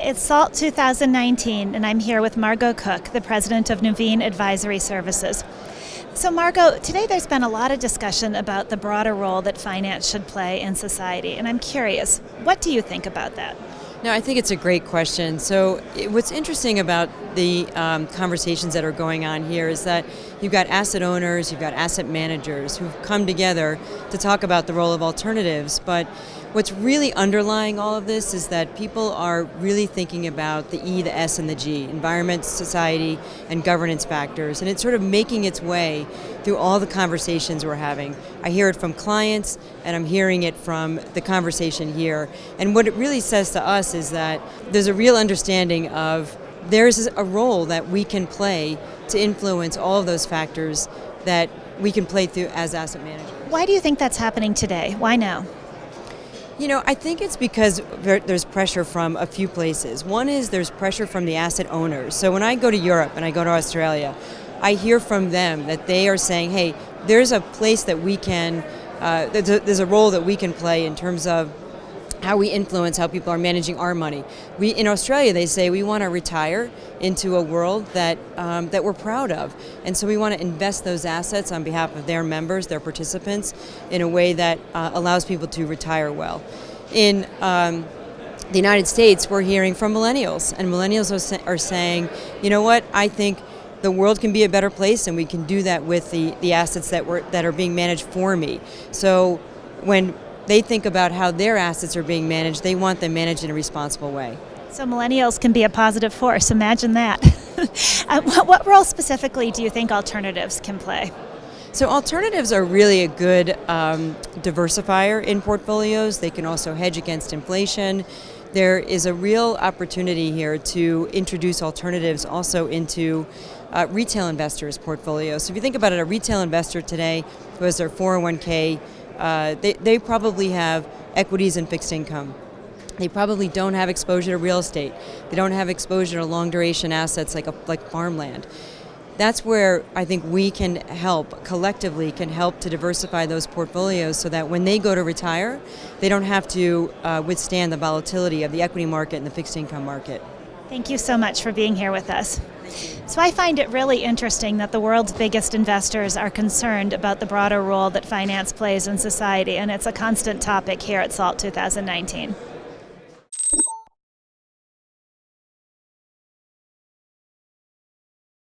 It's SALT 2019, and I'm here with Margo Cook, the president of Nuveen Advisory Services. So Margo, today there's been a lot of discussion about the broader role that finance should play in society, and I'm curious, what do you think about that? No, I think it's a great question. So what's interesting about the conversations that are going on here is that you've got asset owners, you've got asset managers who've come together to talk about the role of alternatives. But what's really underlying all of this is that people are really thinking about the E, the S, and the G, environment, society, and governance factors. And it's sort of making its way through all the conversations we're having. I hear it from clients, and I'm hearing it from the conversation here. And what it really says to us is that there's a real understanding of there's a role that we can play to influence all of those factors that we can play through as asset managers. Why do you think that's happening today? Why now? You know, I think it's because there's pressure from a few places. One is there's pressure from the asset owners. So when I go to Europe and I go to Australia, I hear from them that they are saying, hey, there's a place that we can, there's a role that we can play in terms of how we influence how people are managing our money. In Australia, they say we want to retire into a world that we're proud of. And so we want to invest those assets on behalf of their members, their participants, in a way that allows people to retire well. In the United States, we're hearing from millennials, and millennials are saying, you know what, I think the world can be a better place, and we can do that with the assets that are being managed for me. So when they think about how their assets are being managed, they want them managed in a responsible way. So millennials can be a positive force, imagine that. What role specifically do you think alternatives can play? So alternatives are really a good diversifier in portfolios. They can also hedge against inflation. There is a real opportunity here to introduce alternatives also into retail investors' portfolios. So if you think about it, a retail investor today who has their 401k, they probably have equities and fixed income. They probably don't have exposure to real estate. They don't have exposure to long duration assets like farmland. That's where I think we can help, collectively can help to diversify those portfolios so that when they go to retire, they don't have to withstand the volatility of the equity market and the fixed income market. Thank you so much for being here with us. So I find it really interesting that the world's biggest investors are concerned about the broader role that finance plays in society, and it's a constant topic here at SALT 2019.